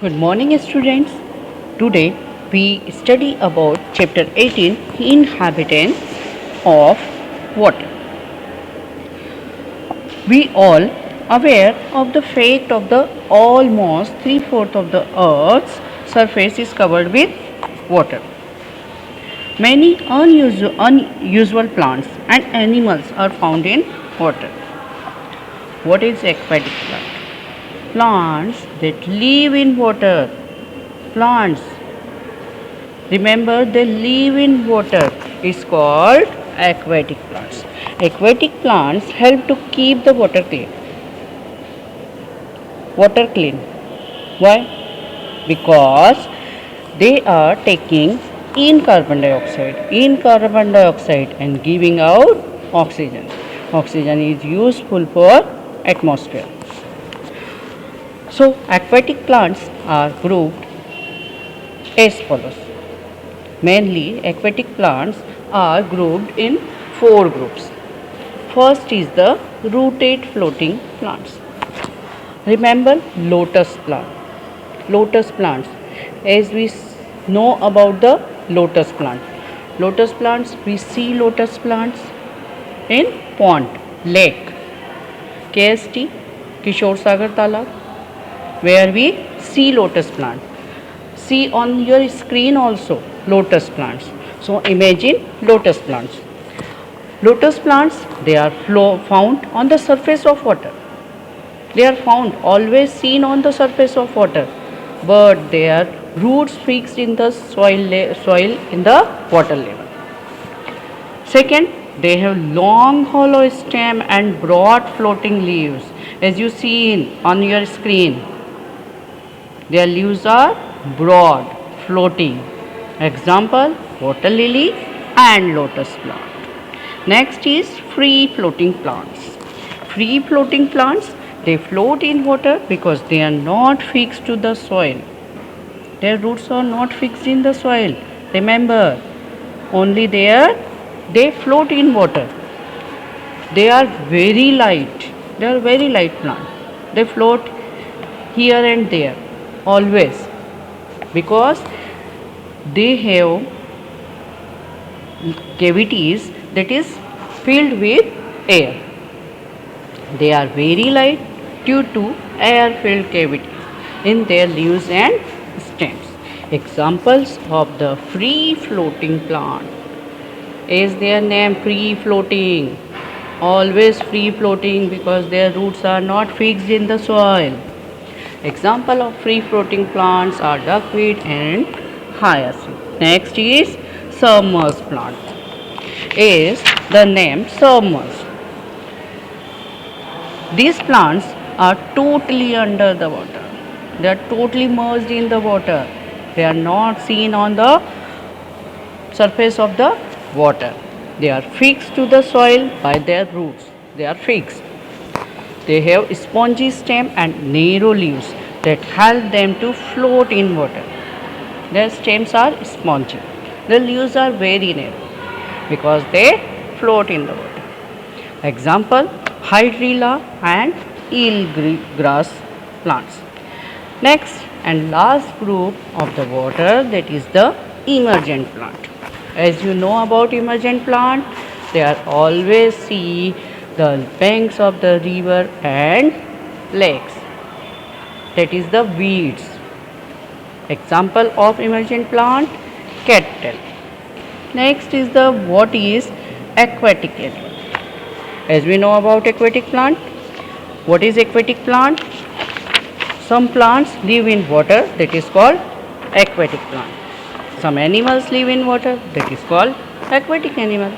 Good morning, students. Today we study about chapter 18, Inhabitants of Water. We all aware of the fact of the almost three-fourths of the Earth's surface is covered with water. Many unusual plants and animals are found in water. What is aquatic plant? Plants that live in water. Plants, remember, they live in water, is called aquatic plants. Aquatic plants help to keep the water clean. Water clean. Why? Because they are taking in carbon dioxide and giving out oxygen. Oxygen is useful for atmosphere. So aquatic plants are grouped as follows. Mainly aquatic plants are grouped in four groups. First is the rooted floating plants. Remember lotus plant. Lotus plants. As we know about the lotus plant. Lotus plants, we see lotus plants in pond, lake, KST, Kishore Sagar Talab, where we see lotus plant. See on your screen also lotus plants. So imagine lotus plants. Lotus plants, they are found on the surface of water. They are found always seen on the surface of water, but their roots fixed in the soil in the water level. Second, they have long hollow stem and broad floating leaves, as you see on your screen. Their leaves are broad, floating. Example, water lily and lotus plant. Next is free floating plants. Free floating plants, they float in water because they are not fixed to the soil. Their roots are not fixed in the soil. Remember, only they float in water. They are very light. They are very light plant. They float here and there always because they have cavities that is filled with air. They are very light due to air filled cavities in their leaves and stems. Examples of the free floating plant is their name, free floating, always free floating because their roots are not fixed in the soil. Example of free floating plants are duckweed and hyacinth. Next is submerged plant. Is the name submerged. These plants are totally under the water. They are totally merged in the water. They are not seen on the surface of the water. They are fixed to the soil by their roots. They are fixed. They have spongy stem and narrow leaves that help them to float in water. Their stems are spongy. The leaves are very narrow because they float in the water. Example, hydrilla and eelgrass plants. Next and last group of the water, that is the emergent plant. As you know about emergent plant, they are always see the banks of the river and lakes. That is the weeds. Example of emergent plant, cattle. Next is the what is aquatic animal. As we know about aquatic plant, what is aquatic plant? Some plants live in water, that is called aquatic plant. Some animals live in water, that is called aquatic animal.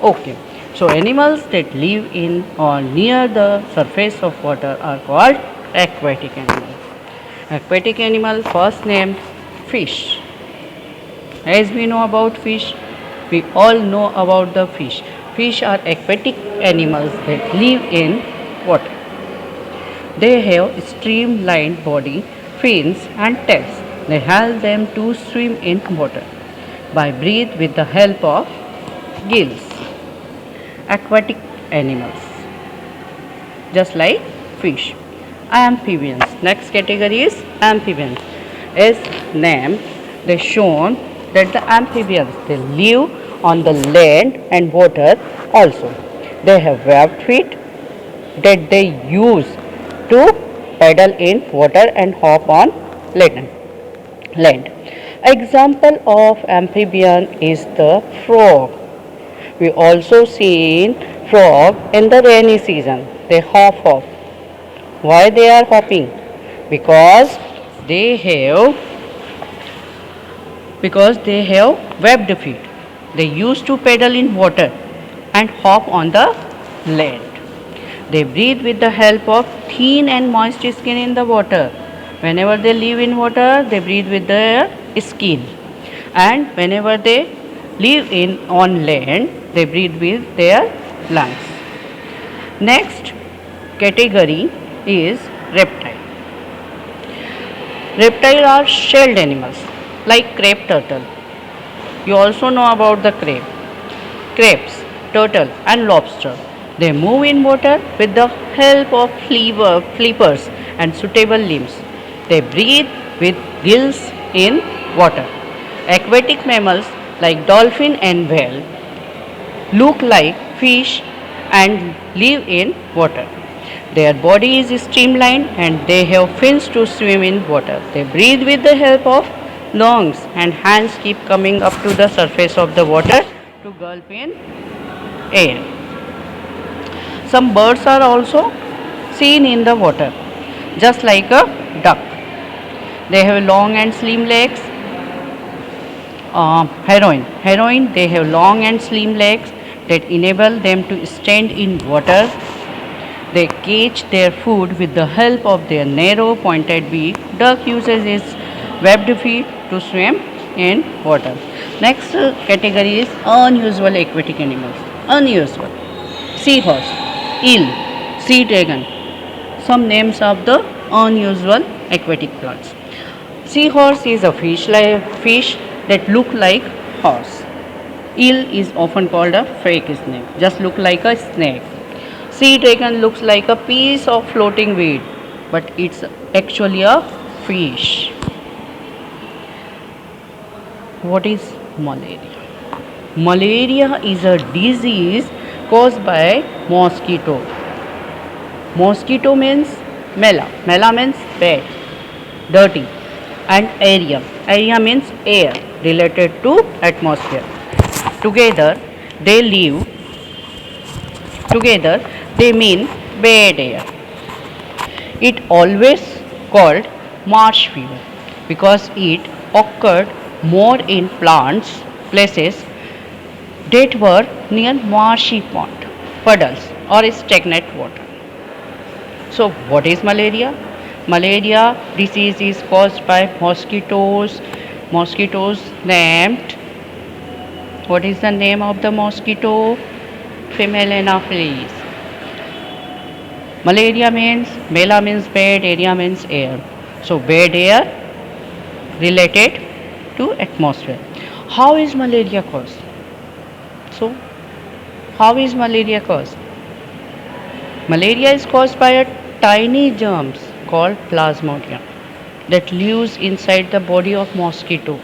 Okay, so animals that live in or near the surface of water are called aquatic animal. Aquatic animal, first name fish. As we know about fish, we all know about the fish. Fish are aquatic animals that live in water. They have streamlined body, fins and tails. They help them to swim in water by breathe with the help of gills. Aquatic animals, just like fish. amphibians. Next category is amphibians. As name, they shown that the amphibians they live on the land and water also. They have webbed feet that they use to paddle in water and hop on land. land. Example of amphibian is the frog. We also seen frog in the rainy season. They hop. Why they are hopping? Because they have webbed feet. They used to paddle in water and hop on the land. They breathe with the help of thin and moist skin in the water. Whenever they live in water, they breathe with their skin. And whenever they live in on land, they breathe with their lungs. Next category is reptile. Reptiles are shelled animals like crab turtle. You also know about the crabs, turtle and lobster. They move in water with the help of flippers and suitable limbs. They breathe with gills in water. Aquatic mammals like dolphin and whale look like fish and live in water. Their body is streamlined and they have fins to swim in water. They breathe with the help of lungs and hands keep coming up to the surface of the water to gulp in air. Some birds are also seen in the water, just like a duck. They have long and slim legs. Heron, they have long and slim legs that enable them to stand in water. They catch their food with the help of their narrow pointed beak. Duck uses its webbed feet to swim in water. Next category is unusual aquatic animals. Unusual. Seahorse, eel, sea dragon. Some names of the unusual aquatic plants. Seahorse is a fish that look like horse. Eel is often called a fake snake, just look like a snake. Sea dragon looks like a piece of floating weed, but it's actually a fish. What is malaria? Malaria is a disease caused by mosquito. Mosquito means mela. Mela means bad, dirty, and area. Area means air related to atmosphere. Together they mean bad air. It always called marsh fever because it occurred more in places that were near marshy puddles or stagnant water. So what is malaria? Malaria disease is caused by mosquitoes. Mosquitoes named, what is the name of the mosquito? Female Anopheles. Malaria means, mela means bad, area means air. So bad air related to atmosphere. How is malaria caused? So how is malaria caused? Malaria is caused by a tiny germs called plasmodium that lives inside the body of mosquito.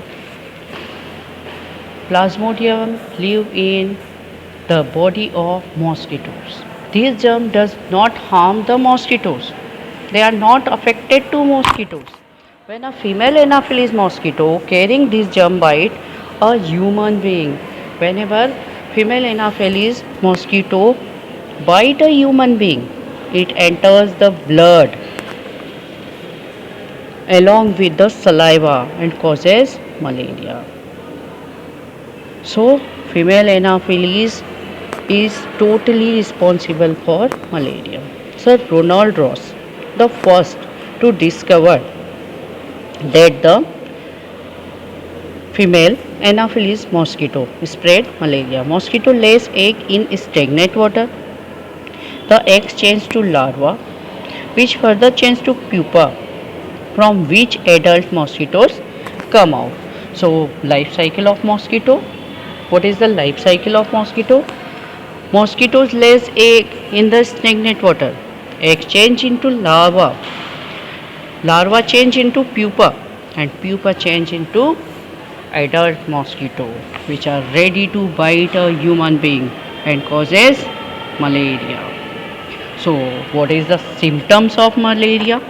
Plasmodium live in the body of mosquitoes. This germ does not harm the mosquitoes. They are not affected to mosquitoes. When a female Anopheles mosquito carrying this germ bite a human being, whenever female Anopheles mosquito bite a human being, it enters the blood along with the saliva and causes malaria. So female Anopheles is totally responsible for malaria. Sir Ronald Ross, the first to discover that the female Anopheles mosquito spread malaria. Mosquito lays egg in stagnant water. The eggs change to larva, which further change to pupa, from which adult mosquitoes come out. So, life cycle of mosquito. What is the life cycle of mosquito? Mosquitoes lays egg in the stagnant water. Egg change into larva, Larva change into pupa and pupa change into adult mosquito which are ready to bite a human being and causes malaria. So what is the symptoms of malaria?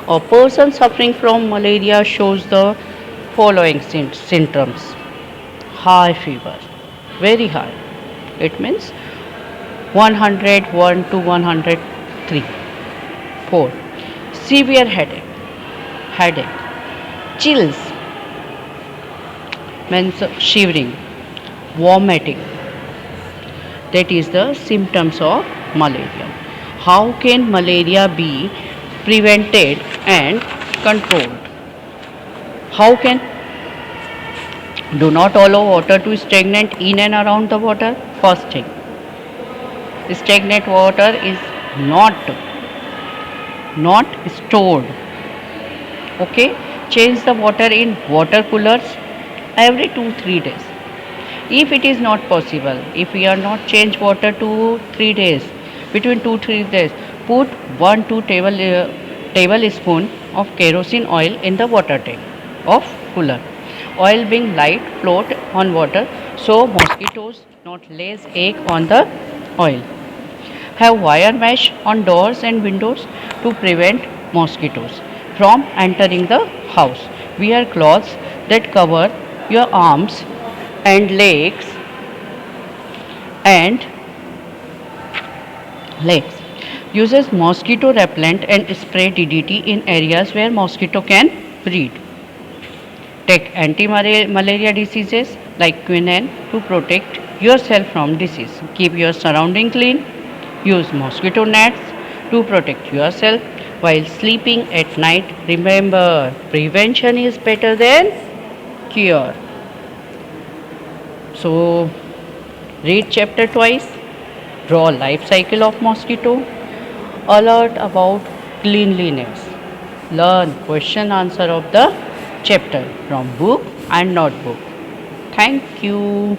A person suffering from malaria shows the following symptoms: high fever, very high. It means 101 to 103. 4. Severe headache, chills, means shivering, vomiting. That is the symptoms of malaria. How can malaria be prevented and controlled? How can? Do not allow water to stagnate in and around the water. First thing, stagnant water is not stored. Okay, change the water in water coolers every 2-3 days. If it is not possible, if we are not change water 2-3 days, between 2-3 days, put 1-2 tablespoon of kerosene oil in the water tank of cooler. Oil being light float on water so mosquitoes not lays egg on the oil. Have wire mesh on doors and windows to prevent mosquitoes from entering the house. Wear clothes that cover your arms and and legs. Uses mosquito repellent and spray DDT in areas where mosquito can breed. Take anti-malaria diseases like quinine to protect yourself from disease. Keep your surrounding clean. Use mosquito nets to protect yourself while sleeping at night. Remember, prevention is better than cure. So, read chapter twice. Draw life cycle of mosquito. Alert about cleanliness. Learn question answer of the chapter from book and notebook. Thank you.